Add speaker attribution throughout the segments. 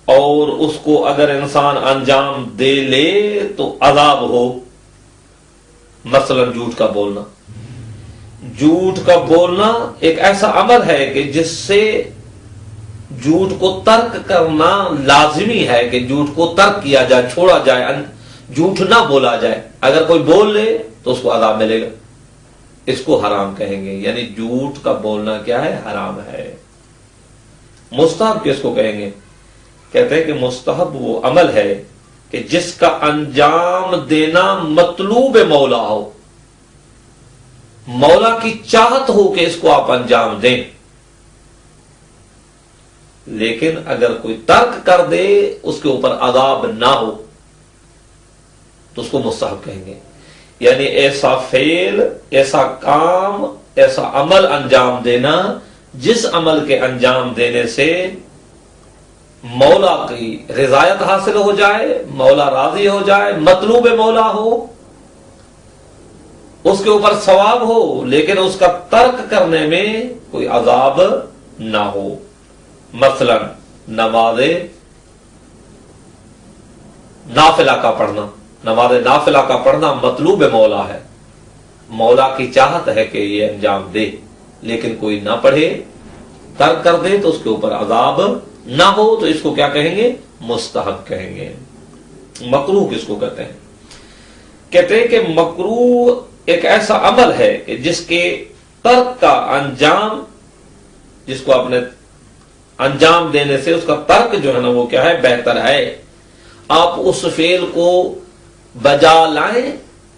Speaker 1: اور اس کو اگر انسان انجام دے لے تو عذاب ہو. مثلا جھوٹ کا بولنا. جھوٹ کا بولنا ایک ایسا عمل ہے کہ جس سے جھوٹ کو ترک کرنا لازمی ہے، کہ جھوٹ کو ترک کیا جائے، چھوڑا جائے، جھوٹ نہ بولا جائے. اگر کوئی بول لے تو اس کو عذاب ملے گا. اس کو حرام کہیں گے. یعنی جھوٹ کا بولنا کیا ہے؟ حرام ہے. مستحب کس کو کہیں گے؟ کہتے ہیں کہ مستحب وہ عمل ہے کہ جس کا انجام دینا مطلوب مولا ہو، مولا کی چاہت ہو کہ اس کو آپ انجام دیں. لیکن اگر کوئی ترک کر دے، اس کے اوپر عذاب نہ ہو، تو اس کو مستحب کہیں گے. یعنی ایسا فعل، ایسا کام، ایسا عمل انجام دینا جس عمل کے انجام دینے سے مولا کی رضایت حاصل ہو جائے، مولا راضی ہو جائے، مطلوب مولا ہو، اس کے اوپر ثواب ہو، لیکن اس کا ترک کرنے میں کوئی عذاب نہ ہو. مثلا نماز نافلہ کا پڑھنا. نماز نافلہ کا پڑھنا مطلوب مولا ہے، مولا کی چاہت ہے کہ یہ انجام دے، لیکن کوئی نہ پڑھے، ترک کر دے تو اس کے اوپر عذاب نہ ہو، تو اس کو کیا کہیں گے؟ مستحب کہیں گے. مکروہ کس کو کہتے ہیں؟ کہتے ہیں کہ مکروہ ایک ایسا عمل ہے کہ جس کے ترک کا انجام، جس کو اپنے انجام دینے سے اس کا ترک جو ہے نا وہ کیا ہے؟ بہتر ہے. آپ اس فعل کو بجا لائیں،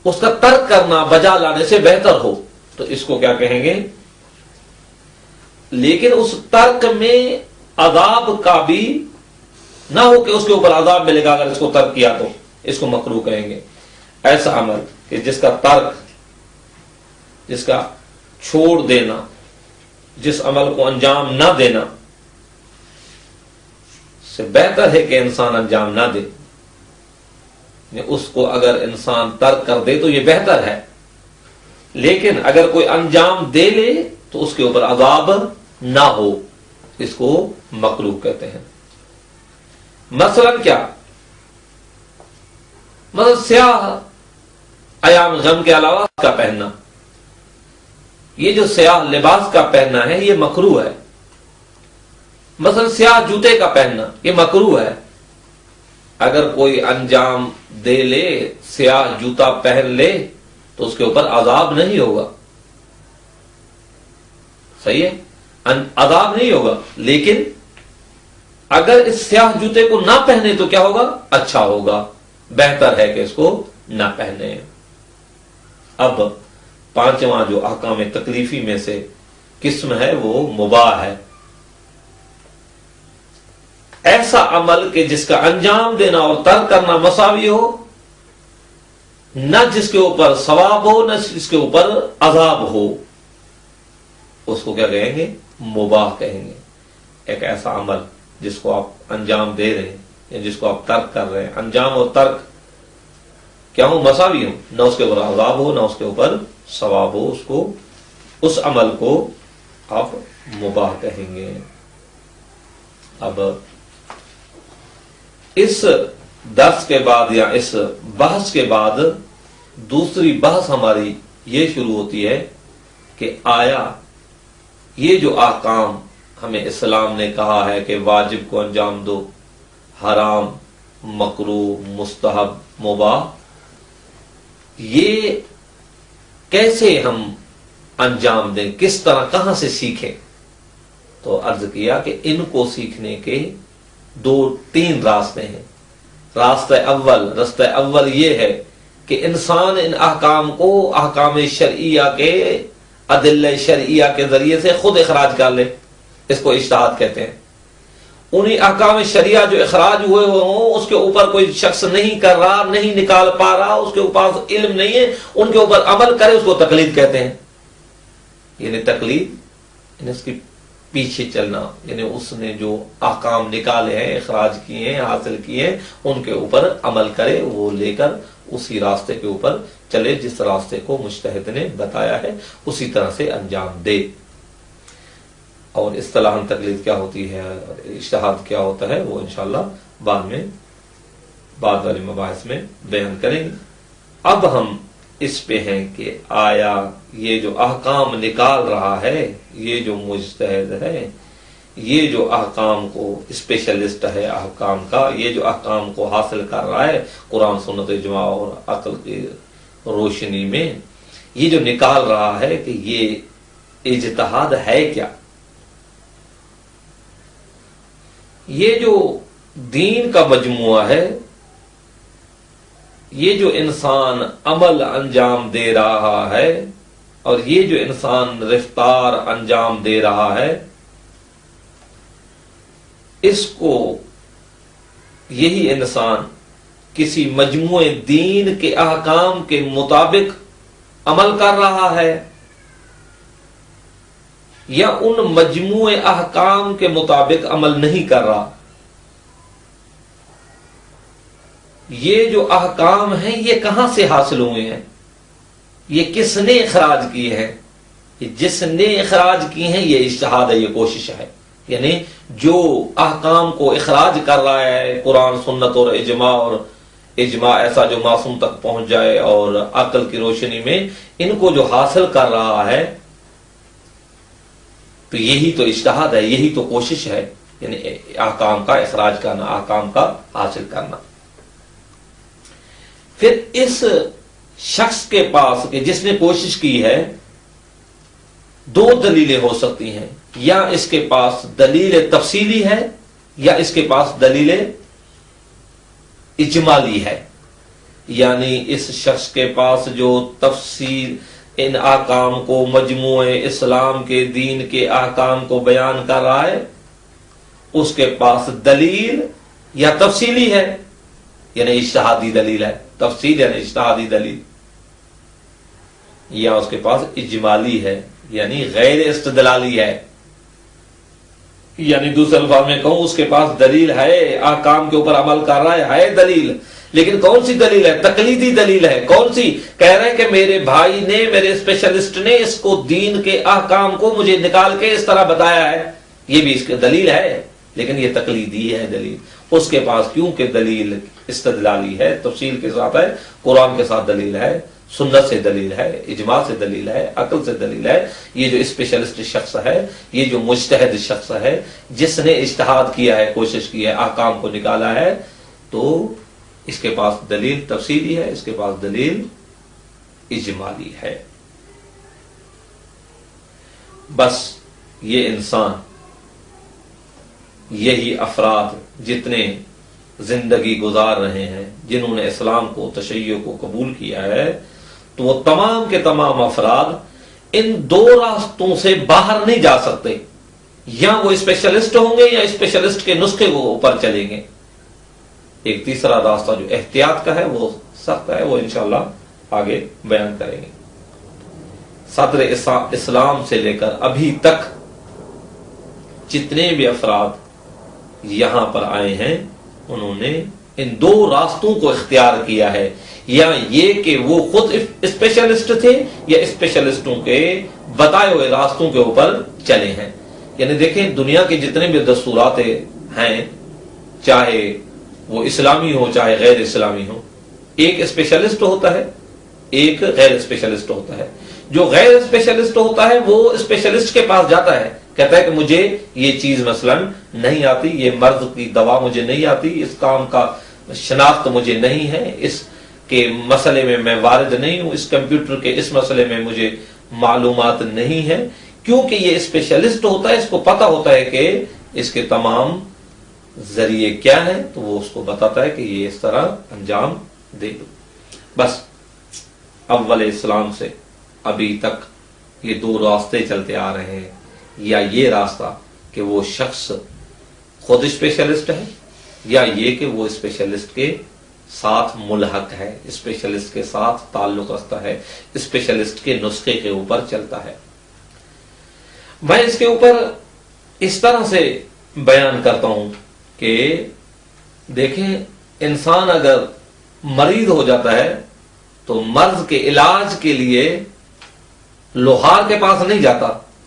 Speaker 1: اس کا ترک کرنا بجا لانے سے بہتر ہو، تو اس کو کیا کہیں گے؟ لیکن اس ترک میں عذاب کا بھی نہ ہو کہ اس کے اوپر عذاب ملے گا اگر اس کو ترک کیا، تو اس کو مکروہ کہیں گے. ایسا عمل کہ جس کا ترک، جس کا چھوڑ دینا، جس عمل کو انجام نہ دینا سے بہتر ہے کہ انسان انجام نہ دے. اس کو اگر انسان ترک کر دے تو یہ بہتر ہے، لیکن اگر کوئی انجام دے لے تو اس کے اوپر عذاب نہ ہو، اس کو مکروہ کہتے ہیں. مثلا کیا؟ مثلا سیاہ ایام غم کے علاوہ کا پہننا. یہ جو سیاہ لباس کا پہننا ہے یہ مکروہ ہے. مثلا سیاہ جوتے کا پہننا یہ مکروہ ہے. اگر کوئی انجام دے لے، سیاہ جوتا پہن لے، تو اس کے اوپر عذاب نہیں ہوگا. صحیح ہے، عذاب نہیں ہوگا. لیکن اگر اس سیاہ جوتے کو نہ پہنے تو کیا ہوگا؟ اچھا ہوگا، بہتر ہے کہ اس کو نہ پہنے. اب پانچواں جو احکام تکلیفی میں سے قسم ہے وہ مباح ہے. ایسا عمل کہ جس کا انجام دینا اور ترک کرنا مساوی ہو، نہ جس کے اوپر ثواب ہو نہ جس کے اوپر عذاب ہو، اس کو کیا کہیں گے؟ مباح کہیں گے. ایک ایسا عمل جس کو آپ انجام دے رہے ہیں یا جس کو آپ ترک کر رہے ہیں، انجام اور ترک کیا ہو؟ مساوی ہو، نہ اس کے اوپر عذاب ہو نہ اس کے اوپر ثواب ہو، اس عمل کو آپ مباح کہیں گے. اب اس درس کے بعد یا اس بحث کے بعد دوسری بحث ہماری یہ شروع ہوتی ہے کہ آیا یہ جو احکام ہمیں اسلام نے کہا ہے کہ واجب کو انجام دو، حرام، مکروہ، مستحب، مباح، یہ کیسے ہم انجام دیں، کس طرح، کہاں سے سیکھیں؟ تو عرض کیا کہ ان کو سیکھنے کے تین راستے ہیں. راستہ اول یہ ہے کہ انسان ان احکام کو احکام شرعیہ کے ادلہ شرعیہ کے ذریعے سے خود اخراج کر لے. اس کو اجتہاد کہتے ہیں. انہی احکام شرعیہ جو اخراج ہوئے ہوں اس کے اوپر کوئی شخص نہیں کر رہا، نہیں نکال پا رہا، اس کے پاس علم نہیں ہے، ان کے اوپر عمل کرے، اس کو تقلید کہتے ہیں. یعنی تقلید، یعنی اس کی پیچھے چلنا، یعنی اس نے جو احکام نکالے ہیں، اخراج کیے ہیں، حاصل کیے ہیں، ان کے اوپر عمل کرے، وہ لے کر اسی راستے کے اوپر چلے جس راستے کو مجتہد نے بتایا ہے، اسی طرح سے انجام دے. اور اصطلاحاً تقلید کیا ہوتی ہے اور اجتہاد کیا ہوتا ہے وہ انشاءاللہ بعد والے مباحث میں بیان کریں گے. اب ہم اس پہ ہیں کہ آیا یہ جو احکام نکال رہا ہے، یہ جو مجتہد ہے، یہ جو احکام کو اسپیشلسٹ ہے احکام کا، یہ جو احکام کو حاصل کر رہا ہے قرآن سنت اجماع اور عقل کی روشنی میں، یہ جو نکال رہا ہے کہ یہ اجتہاد ہے کیا، یہ جو دین کا مجموعہ ہے، یہ جو انسان عمل انجام دے رہا ہے اور یہ جو انسان رفتار انجام دے رہا ہے، اس کو یہی انسان کسی مجموعے دین کے احکام کے مطابق عمل کر رہا ہے یا ان مجموعے احکام کے مطابق عمل نہیں کر رہا. یہ جو احکام ہیں یہ کہاں سے حاصل ہوئے ہیں، یہ کس نے اخراج کیے ہیں؟ جس نے اخراج کیے ہیں یہ اجتہاد ہے، یہ کوشش ہے. یعنی جو احکام کو اخراج کر رہا ہے قرآن سنت اور اجماع ایسا جو معصوم تک پہنچ جائے اور عقل کی روشنی میں ان کو جو حاصل کر رہا ہے، تو یہی تو اجتہاد ہے، یہی تو کوشش ہے. یعنی احکام کا اخراج کرنا، احکام کا حاصل کرنا. پھر اس شخص کے پاس کہ جس نے کوشش کی ہے دو دلیلیں ہو سکتی ہیں، یا اس کے پاس دلیل تفصیلی ہے یا اس کے پاس دلیل اجمالی ہے. یعنی اس شخص کے پاس جو تفصیل ان احکام کو مجموعے اسلام کے دین کے احکام کو بیان کر رہا ہے، اس کے پاس دلیل یا تفصیلی ہے، یعنی اجتہادی دلیل ہے. تفصیل یعنی اجتہادی دلیل. یا اس کے پاس اجمالی ہے یعنی غیر استدلالی ہے. یعنی دوسرے الفاظ میں کہوں اس کے پاس دلیل ہے، احکام کے اوپر عمل کر رہا ہے دلیل، لیکن کون سی دلیل ہے؟ تقلیدی دلیل ہے. کون سی؟ کہہ رہے ہیں کہ میرے بھائی نے، میرے اسپیشلسٹ نے اس کو دین کے احکام کو مجھے نکال کے اس طرح بتایا ہے، یہ بھی اس کی دلیل ہے، لیکن یہ تقلیدی ہے دلیل. اس کے پاس کیونکہ دلیل استدلالی ہے، تفصیل کے ساتھ ہے، قرآن کے ساتھ دلیل ہے، سنت سے دلیل ہے، اجماع سے دلیل ہے، عقل سے دلیل ہے. یہ جو اسپیشلسٹ شخص ہے، یہ جو مجتہد شخص ہے جس نے اجتہاد کیا ہے، کوشش کی ہے، احکام کو نکالا ہے، تو اس کے پاس دلیل تفصیلی ہے، اس کے پاس دلیل اجمالی ہے. بس یہ انسان، یہی افراد جتنے زندگی گزار رہے ہیں، جنہوں نے اسلام کو، تشیع کو قبول کیا ہے، تو وہ تمام کے تمام افراد ان دو راستوں سے باہر نہیں جا سکتے. یا وہ اسپیشلسٹ ہوں گے یا اسپیشلسٹ کے نسخے کو اوپر چلیں گے. ایک تیسرا راستہ جو احتیاط کا ہے وہ سخت ہے، وہ انشاءاللہ آگے بیان کریں گے. صدر اسلام سے لے کر ابھی تک جتنے بھی افراد یہاں پر آئے ہیں انہوں نے ان دو راستوں کو اختیار کیا ہے، یا یہ کہ وہ خود اسپیشلسٹ تھے یا اسپیشلسٹوں کے بتائے ہوئے راستوں کے اوپر چلے ہیں. یعنی دیکھیں دنیا کے جتنے بھی دستورات ہیں، چاہے وہ اسلامی ہو چاہے غیر اسلامی ہو، ایک اسپیشلسٹ ہوتا ہے، ایک غیر اسپیشلسٹ ہوتا ہے. جو غیر اسپیشلسٹ ہوتا ہے وہ اسپیشلسٹ کے پاس جاتا ہے، کہتا ہے کہ مجھے یہ چیز مثلا نہیں آتی، یہ مرض کی دوا مجھے نہیں آتی، اس کام کا شناخت مجھے نہیں ہے، اس کے مسئلے میں میں وارد نہیں ہوں، اس کمپیوٹر کے اس مسئلے میں مجھے معلومات نہیں ہے. کیونکہ یہ اسپیشلسٹ ہوتا ہے، اس کو پتا ہوتا ہے کہ اس کے تمام ذریعے کیا ہیں، تو وہ اس کو بتاتا ہے کہ یہ اس طرح انجام دے دو. بس اول اسلام سے ابھی تک یہ دو راستے چلتے آ رہے ہیں، یا یہ راستہ کہ وہ شخص خود اسپیشلسٹ ہے، یا یہ کہ وہ اسپیشلسٹ کے ساتھ ملحق ہے، اسپیشلسٹ کے ساتھ تعلق رکھتا ہے، اسپیشلسٹ کے نسخے کے اوپر چلتا ہے. میں اس کے اوپر اس طرح سے بیان کرتا ہوں کہ دیکھیں انسان اگر مریض ہو جاتا ہے تو مرض کے علاج کے لیے لوہار کے پاس نہیں جاتا،